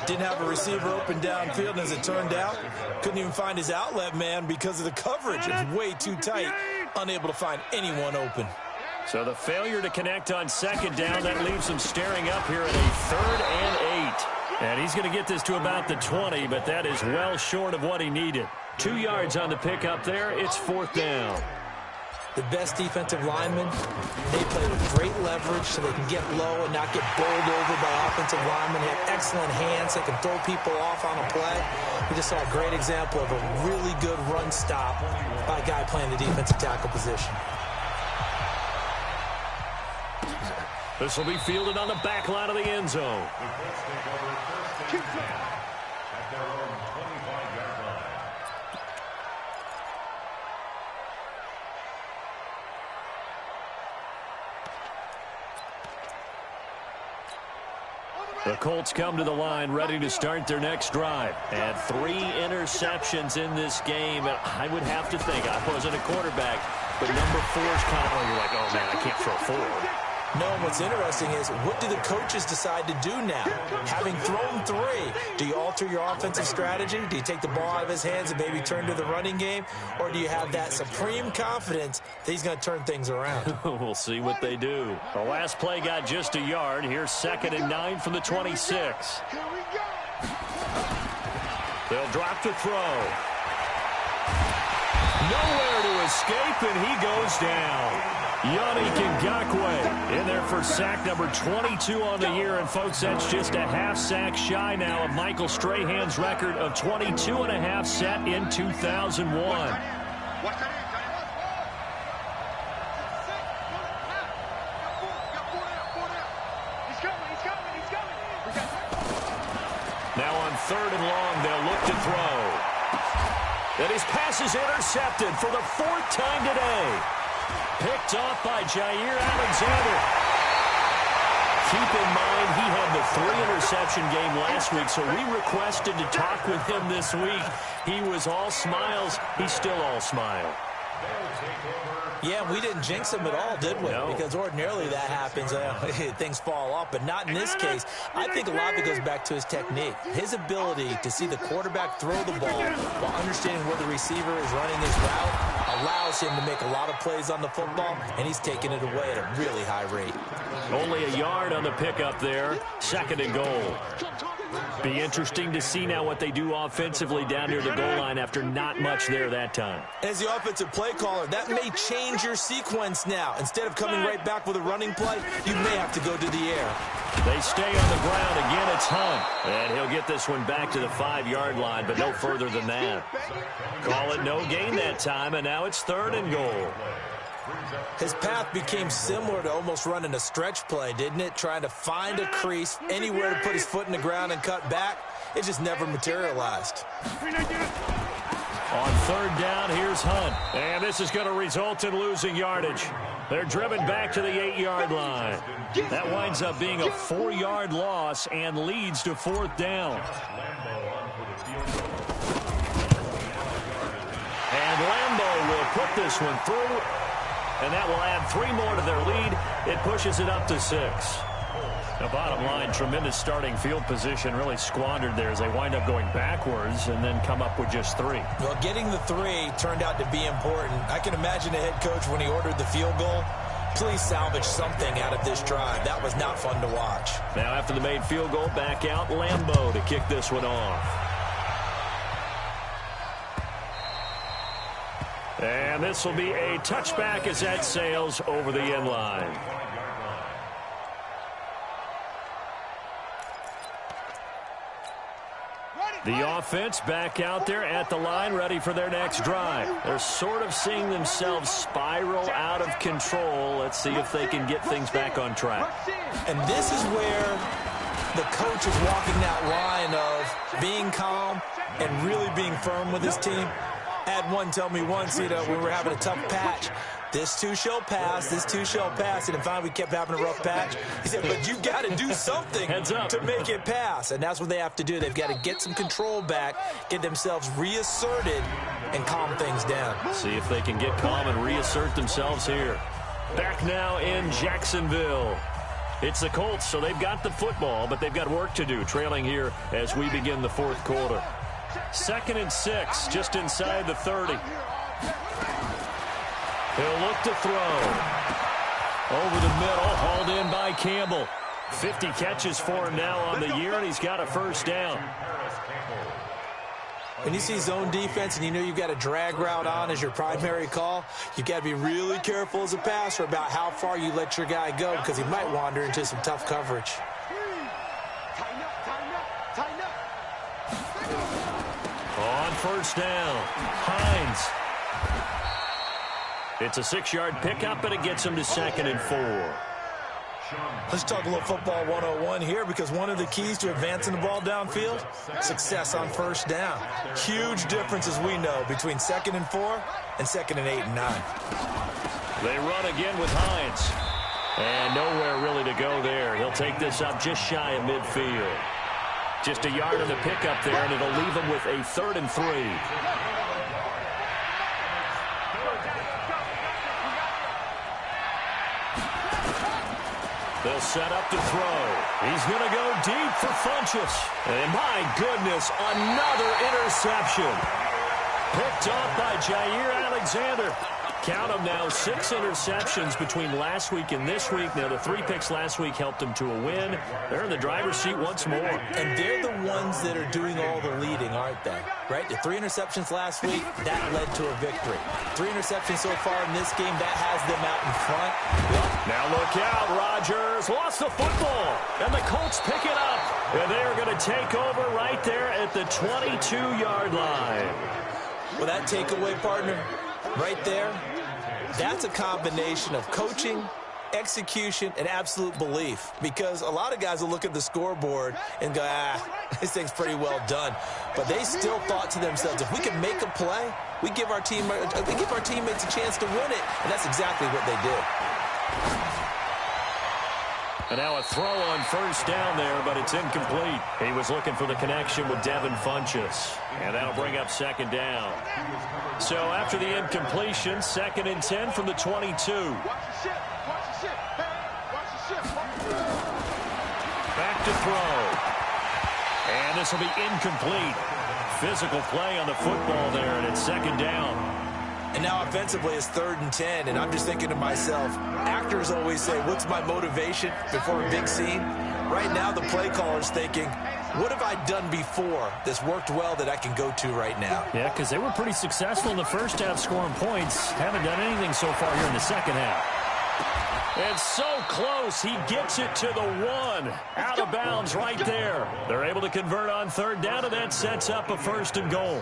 Didn't have a receiver open downfield, and as it turned out, couldn't even find his outlet man because of the coverage. It's way too tight, unable to find anyone open. So the failure to connect on 2nd down, that leaves him staring up here at a 3rd and 8. And he's going to get this to about the 20, but that is well short of what he needed. 2 yards on the pickup there. It's 4th down. The best defensive linemen, they play with great leverage so they can get low and not get bowled over by offensive linemen. They have excellent hands. They can throw people off on a play. We just saw a great example of a really good run stop by a guy playing the defensive tackle position. This will be fielded on the back line of the end zone. The Colts come to the line ready to start their next drive. And 3 interceptions in this game. And I would have to think, I wasn't a quarterback, but number 4 is kind of, you're like, oh man, I can't throw 4. No, what's interesting is, what do the coaches decide to do now? Having thrown 3, do you alter your offensive strategy? Do you take the ball out of his hands and maybe turn to the running game? Or do you have that supreme confidence that he's going to turn things around? We'll see what they do. The last play got just a yard. Here's 2nd and 9 from the 26. They'll drop to throw. Nowhere to escape, and he goes down. Yannick Ngakoue in there for sack number 22 on the year. And, folks, that's just a half sack shy now of Michael Strahan's record of 22 and a half set in 2001. Now on 3rd and long, they'll look to throw. And his pass is intercepted for the 4th time today. Picked off by Jair Alexander. Keep in mind, he had the 3-interception game last week, so we requested to talk with him this week. He was all smiles. He's still all smile. Yeah, we didn't jinx him at all, did we? No. Because ordinarily that happens, things fall off, but not in this case. I think a lot of it goes back to his technique. His ability to see the quarterback throw the ball while understanding where the receiver is running his route allows him to make a lot of plays on the football, and he's taking it away at a really high rate. Only a yard on the pickup there. 2nd and goal. Be interesting to see now what they do offensively down near the goal line after not much there that time. As the offensive play caller, that may change your sequence now. Instead of coming right back with a running play, you may have to go to the air. They stay on the ground. Again, it's Hunt. And he'll get this one back to the 5-yard line, but no further than that. Call it no gain that time, and now it's 3rd and goal. His path became similar to almost running a stretch play, didn't it? Trying to find a crease, anywhere to put his foot in the ground and cut back. It just never materialized. On 3rd down, here's Hunt. And this is going to result in losing yardage. They're driven back to the 8-yard line. That winds up being a 4-yard loss and leads to 4th down. And Lambeau will put this one through. And that will add 3 more to their lead. It pushes it up to 6. Now, bottom line, tremendous starting field position really squandered there as they wind up going backwards and then come up with just 3. Well, getting the 3 turned out to be important. I can imagine the head coach when he ordered the field goal. Please salvage something out of this drive. That was not fun to watch. Now, after the made field goal, back out Lambeau to kick this one off. And this will be a touchback as that sails over the end line. The offense back out there at the line, ready for their next drive. They're sort of seeing themselves spiral out of control. Let's see if they can get things back on track. And this is where the coach is walking that line of being calm and really being firm with his team. I had one tell me once, when we were having a tough patch, this too shall pass, this too shall pass. And finally we kept having a rough patch. He said, but you got to do something to make it pass. And that's what they have to do. They've got to get some control back, get themselves reasserted, and calm things down. See if they can get calm and reassert themselves here. Back now in Jacksonville. It's the Colts, so they've got the football, but they've got work to do, trailing here as we begin the 4th quarter. 2nd and 6, just inside the 30. He'll look to throw. Over the middle, hauled in by Campbell. 50 catches for him now on the year, and he's got a 1st down. When you see zone defense and you know you've got a drag route on as your primary call, you've got to be really careful as a passer about how far you let your guy go because he might wander into some tough coverage. On 1st down, Hines. It's a 6-yard pickup, but it gets him to 2nd and 4. Let's talk a little football 101 here because one of the keys to advancing the ball downfield, success on 1st down. Huge difference, as we know, between 2nd and 4 and 2nd and 8 and 9. They run again with Hines. And nowhere really to go there. He'll take this up just shy of midfield. Just a yard of the pickup there, and it'll leave him with a 3rd and 3. They'll set up to throw. He's going to go deep for Funchess. And my goodness, another interception. Picked off by Jair Alexander. Count them now, 6 interceptions between last week and this week. Now, the 3 picks last week helped them to a win. They're in the driver's seat once more. And they're the ones that are doing all the leading, aren't they? Right? The 3 interceptions last week, that led to a victory. 3 interceptions so far in this game, that has them out in front. Now look out, Rodgers lost the football, and the Colts pick it up. And they are going to take over right there at the 22-yard line. Well, that takeaway, partner, right there, that's a combination of coaching, execution, and absolute belief. Because a lot of guys will look at the scoreboard and go, this thing's pretty well done. But they still thought to themselves, if we can make a play, we give our teammates a chance to win it. And that's exactly what they did. And now a throw on first down there, but it's incomplete. He was looking for the connection with Devin Funchess. And that'll bring up second down. So after the incompletion, 2nd and 10 from the 22. Back to throw. And this will be incomplete. Physical play on the football there, and it's 2nd down. And now offensively it's 3rd and 10, and I'm just thinking to myself, actors always say, what's my motivation before a big scene? Right now the play caller's thinking, what have I done before that's worked well that I can go to right now? Yeah, because they were pretty successful in the first half scoring points. Haven't done anything so far here in the second half. And so close, he gets it to the 1. Out of bounds right there. They're able to convert on 3rd down, and that sets up a 1st and goal.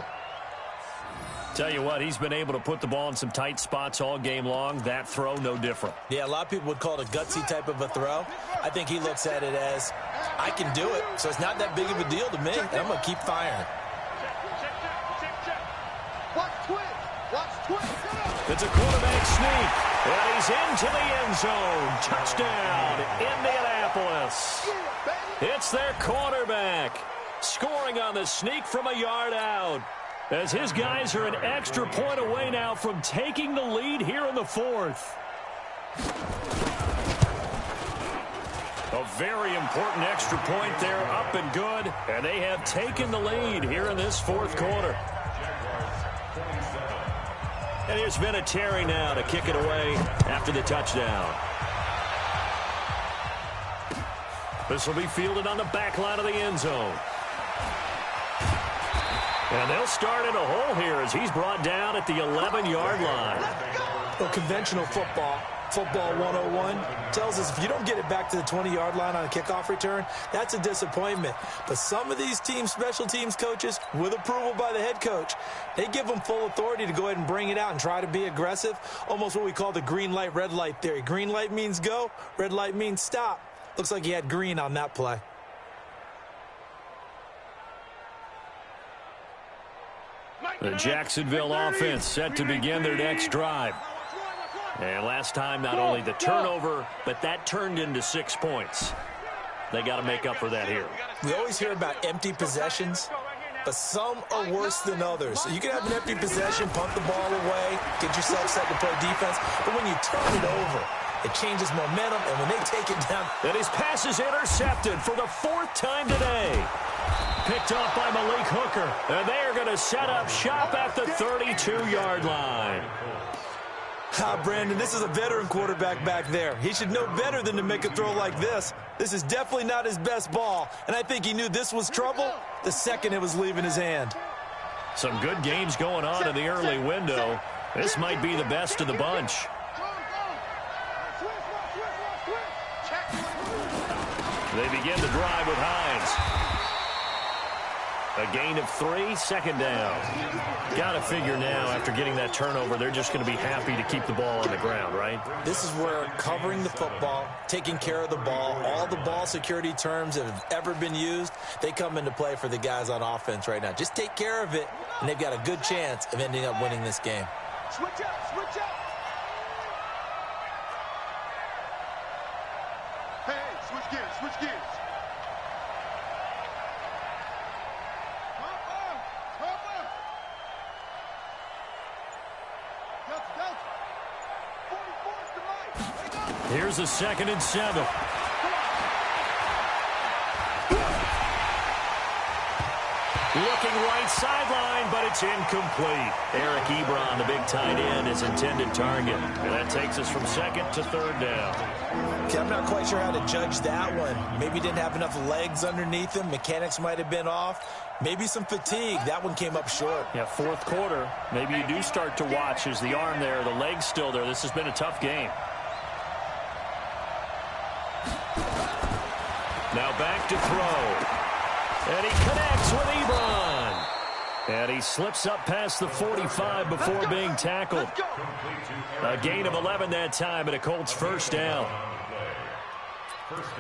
Tell you what, he's been able to put the ball in some tight spots all game long. That throw, no different. Yeah, a lot of people would call it a gutsy type of a throw. I think he looks at it as, I can do it, so it's not that big of a deal to me, and I'm going to keep firing. It's a quarterback sneak, and he's into the end zone. Touchdown, Indianapolis. It's their quarterback, scoring on the sneak from a yard out, as his guys are an extra point away now from taking the lead here in the 4th. A very important extra point there, up and good, and they have taken the lead here in this 4th quarter. And here's Vinatieri now to kick it away after the touchdown. This will be fielded on the back line of the end zone. And they'll start in a hole here as he's brought down at the 11-yard line. Well, conventional football 101, tells us if you don't get it back to the 20-yard line on a kickoff return, that's a disappointment. But some of these teams, special teams coaches, with approval by the head coach, they give them full authority to go ahead and bring it out and try to be aggressive, almost what we call the green light, red light theory. Green light means go, red light means stop. Looks like he had green on that play. The Jacksonville offense set to begin their next drive. And last time, not only the turnover, but that turned into 6 points. They got to make up for that here. We always hear about empty possessions, but some are worse than others. So you can have an empty possession, punt the ball away, get yourself set to play defense, but when you turn it over, it changes momentum, and when they take it down. And his pass is intercepted for the 4th time today. Picked off by Malik Hooker, and they are going to set up shop at the 32-yard line. Brandon, this is a veteran quarterback back there. He should know better than to make a throw like this. This is definitely not his best ball, and I think he knew this was trouble the second it was leaving his hand. Some good games going on in the early window. This might be the best of the bunch. They begin the drive with Hines. A gain of 3, 2nd down. Got to figure now, after getting that turnover, they're just going to be happy to keep the ball on the ground, right? This is where covering the football, taking care of the ball, all the ball security terms that have ever been used, they come into play for the guys on offense right now. Just take care of it, and they've got a good chance of ending up winning this game. Switch up, switch up. Hey, switch gears, switch gears. Here's a 2nd and 7. Looking right sideline, but it's incomplete. Eric Ebron, the big tight end, is intended target. And that takes us from 2nd to 3rd down. Okay, I'm not quite sure how to judge that one. Maybe didn't have enough legs underneath him. Mechanics might have been off. Maybe some fatigue. That one came up short. Yeah, 4th quarter. Maybe you do start to watch. Is the arm there, the leg's still there. This has been a tough game. Now back to throw. And he connects with Ebron. And he slips up past the 45 before being tackled. A gain of 11 that time, and a Colts 1st down.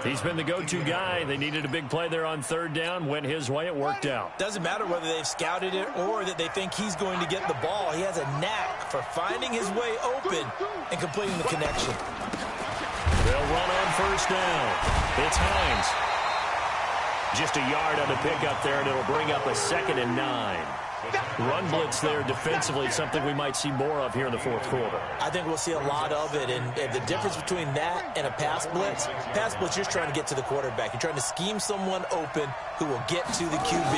He's been the go-to guy. They needed a big play there on 3rd down. Went his way. It worked out. Doesn't matter whether they've scouted it or that they think he's going to get the ball. He has a knack for finding his way open and completing the connection. They'll run on first down. It's Hines. Just a yard on the pickup there, and it'll bring up a 2nd and 9. Run blitz there defensively, something we might see more of here in the fourth quarter. I think we'll see a lot of it, and the difference between that and a pass blitz, you're just trying to get to the quarterback. You're trying to scheme someone open who will get to the QB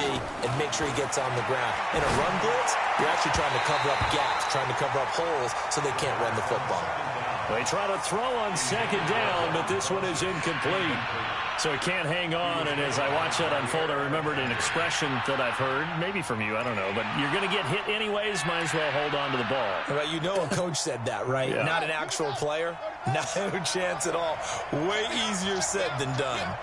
and make sure he gets on the ground. In a run blitz, you're actually trying to cover up gaps, trying to cover up holes so they can't run the football. They try to throw on 2nd down, but this one is incomplete. So he can't hang on, and as I watch that unfold, I remembered an expression that I've heard, maybe from you, I don't know, but you're going to get hit anyways, might as well hold on to the ball. Well, you know a coach said that, right? Yeah. Not an actual player. No chance at all. Way easier said than done.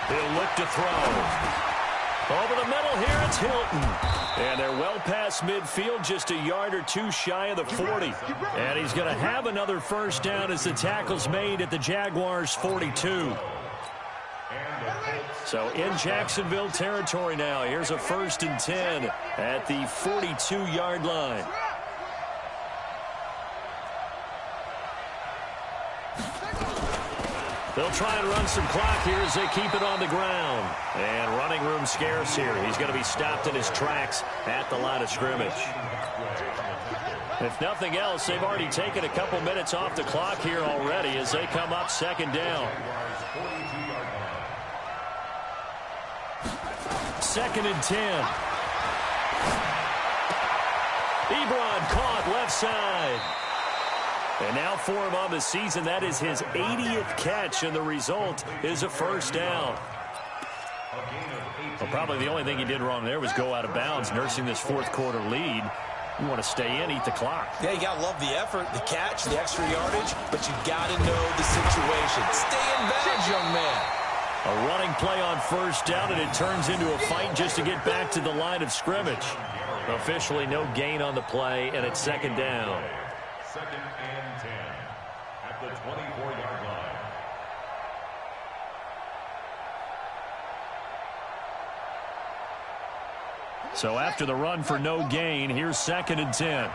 He'll look to throw. Over the middle here, it's Hilton. And they're well past midfield, just a yard or two shy of the 40. And he's going to have another first down as the tackle's made at the Jaguars' 42. So in Jacksonville territory now. Here's a 1st and 10 at the 42-yard line. They'll try and run some clock here as they keep it on the ground. And running room scarce here. He's going to be stopped in his tracks at the line of scrimmage. If nothing else, they've already taken a couple minutes off the clock here already as they come up 2nd down. 2nd and 10. Ebron caught left side. And now for him on the season, that is his 80th catch, and the result is a first down. Well, probably the only thing he did wrong there was go out of bounds, nursing this fourth quarter lead. You want to stay in, eat the clock. Yeah, you got to love the effort, the catch, the extra yardage, but you got to know the situation. Stay in bounds, young man. A running play on first down, and it turns into a fight just to get back to the line of scrimmage. Officially no gain on the play, and it's 2nd down. 2nd and 10 at the 24-yard line. So after the run for no gain, here's 2nd and 10.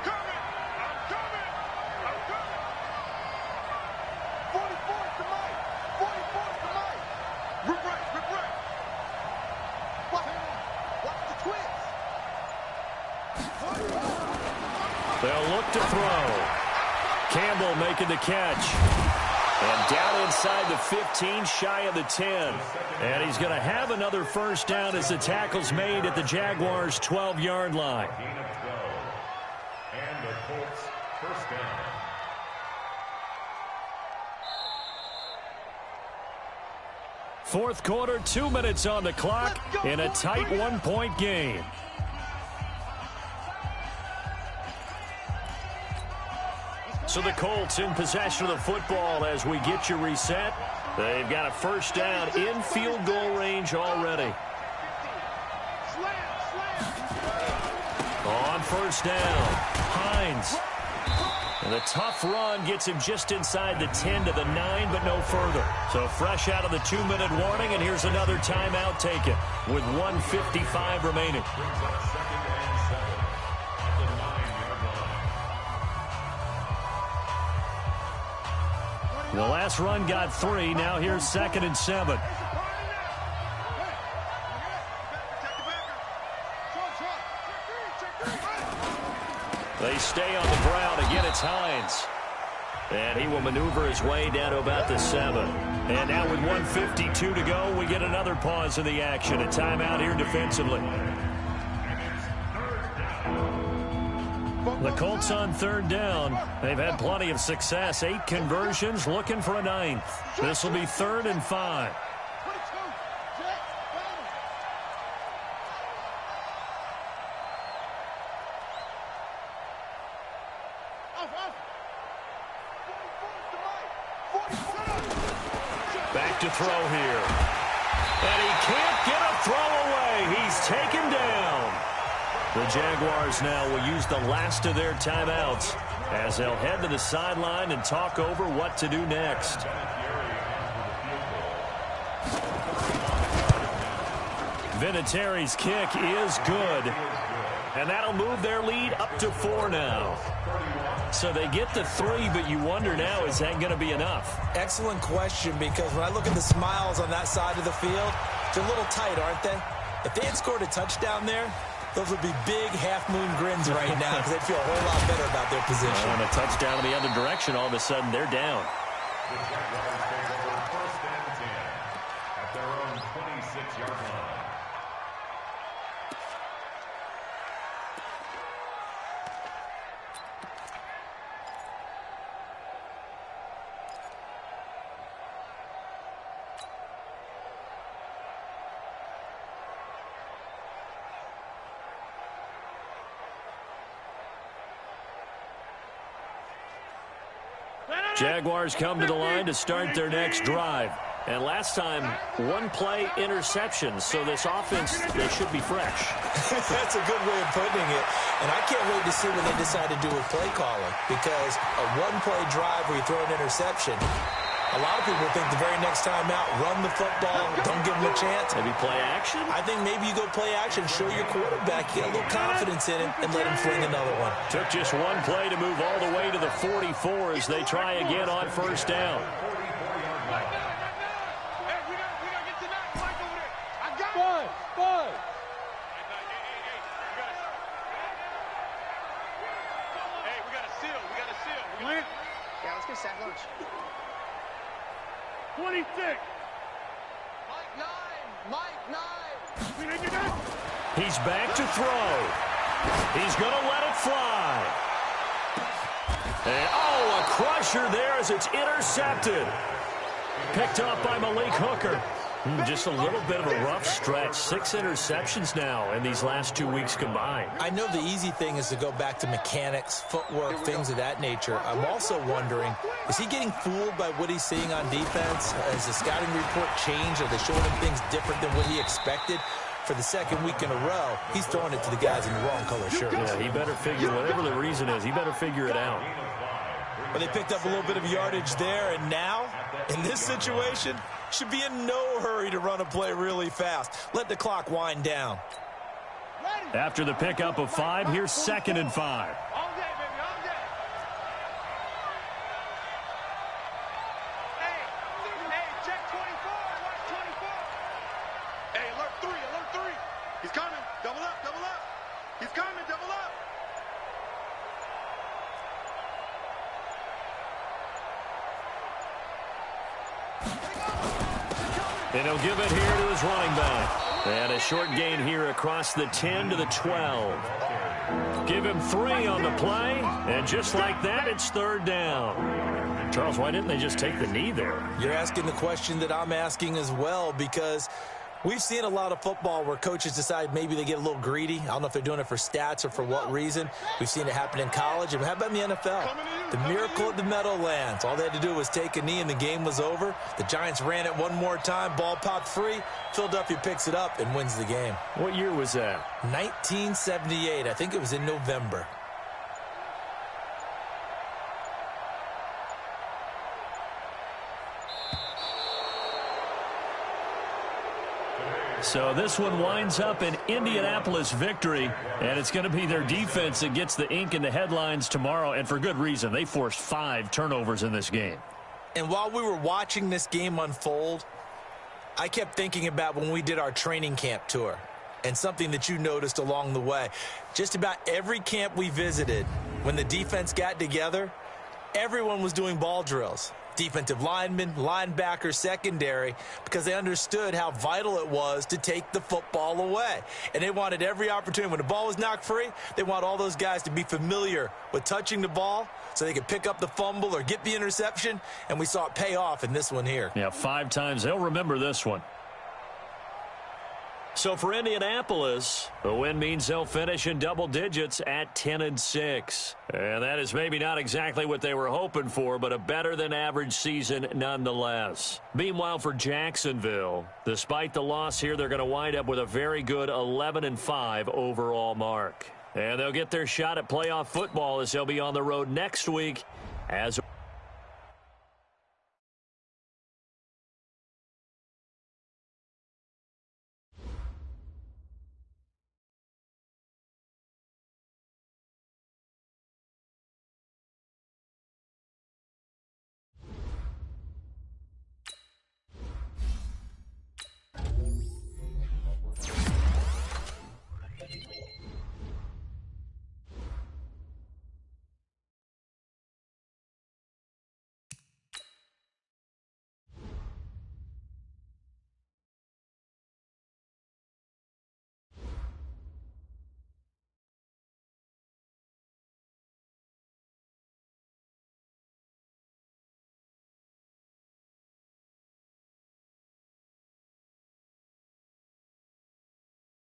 They'll look to throw. Campbell making the catch. And down inside the 15, shy of the 10. And he's going to have another first down as the tackle's made at the Jaguars' 12-yard line. Gain of 12. And the Colts first down. Fourth quarter, 2 minutes on the clock in a tight one-point game. So the Colts in possession of the football as we get you reset. They've got a first down in field goal range already. On first down, Hines. And the tough run gets him just inside the 10 to the 9, but no further. So fresh out of the 2-minute warning, and here's another timeout taken with 1:55 remaining. The last run got 3. Now here's 2nd and 7. They stay on the ground. Again, it's Hines. And he will maneuver his way down to about the 7. And now with 1:52 to go, we get another pause in the action. A timeout here defensively. The Colts on 3rd down. They've had plenty of success. 8 conversions, looking for a 9th. This will be 3rd and 5. Back to throw here. And he can't get a throw away. He's taken down. The Jaguars now will use the last of their timeouts as they'll head to the sideline and talk over what to do next. Vinatieri's kick is good. And that'll move their lead up to 4 now. So they get to 3, but you wonder now, is that going to be enough? Excellent question, because when I look at the smiles on that side of the field, they're a little tight, aren't they? If they had scored a touchdown there, those would be big half-moon grins right now because they'd feel a whole lot better about their position. And a touchdown in the other direction, all of a sudden they're down. The Jaguars take over 1st and 10 at their own 26-yard line. Jaguars come to the line to start their next drive. And last time, 1-play interception. So this offense, they should be fresh. That's a good way of putting it. And I can't wait to see what they decide to do with play calling. Because a 1-play drive where you throw an interception, a lot of people think the very next time out, run the football, don't give them a chance. Maybe play action? I think maybe you go play action, show your quarterback, get a little confidence in him, and let him fling another one. Took just 1 play to move all the way to the 44 as they try again on 1st down. Yeah, let's get sack lunch. 26. Mike 9. He's back to throw. He's going to let it fly. And, oh, a crusher there as it's intercepted. Picked up by Malik Hooker. Just a little bit of a rough stretch. 6 interceptions now in these last 2 weeks combined. I know the easy thing is to go back to mechanics, footwork, things of that nature. I'm also wondering, is he getting fooled by what he's seeing on defense? Has the scouting report changed? Are they showing him things different than what he expected? For the 2nd week in a row, he's throwing it to the guys in the wrong color shirt. Yeah, he better figure, whatever the reason is, he better figure it out. Well, they picked up a little bit of yardage there, and now, in this situation, should be in no hurry to run a play really fast. Let the clock wind down. After the pickup of 5, here's 2nd and 5. All day, baby, all day. Hey, check 24. Watch 24. Hey, alert 3, alert 3. He's coming. Double up, double up. He's coming, double up. And he'll give it here to his running back. And a short gain here across the 10 to the 12. Give him 3 on the play, and just like that, it's 3rd down. Charles, why didn't they just take the knee there? You're asking the question that I'm asking as well, because we've seen a lot of football where coaches decide maybe they get a little greedy. I don't know if they're doing it for stats or for what reason. We've seen it happen in college. And how about in the NFL? The miracle at the Meadowlands. All they had to do was take a knee and the game was over. The Giants ran it one more time. Ball popped free. Philadelphia picks it up and wins the game. What year was that? 1978. I think it was in November. So this one winds up an Indianapolis victory, and it's going to be their defense that gets the ink in the headlines tomorrow, and for good reason. They forced 5 turnovers in this game. And while we were watching this game unfold, I kept thinking about when we did our training camp tour and something that you noticed along the way. Just about every camp we visited, when the defense got together, everyone was doing ball drills. Defensive linemen, linebackers, secondary, because they understood how vital it was to take the football away. And they wanted every opportunity. When the ball was knocked free, they want all those guys to be familiar with touching the ball so they could pick up the fumble or get the interception, and we saw it pay off in this one here. Yeah, 5 times. They'll remember this one. So for Indianapolis, the win means they'll finish in double digits at 10-6. And that is maybe not exactly what they were hoping for, but a better than average season nonetheless. Meanwhile, for Jacksonville, despite the loss here, they're going to wind up with a very good 11-5 overall mark. And they'll get their shot at playoff football as they'll be on the road next week as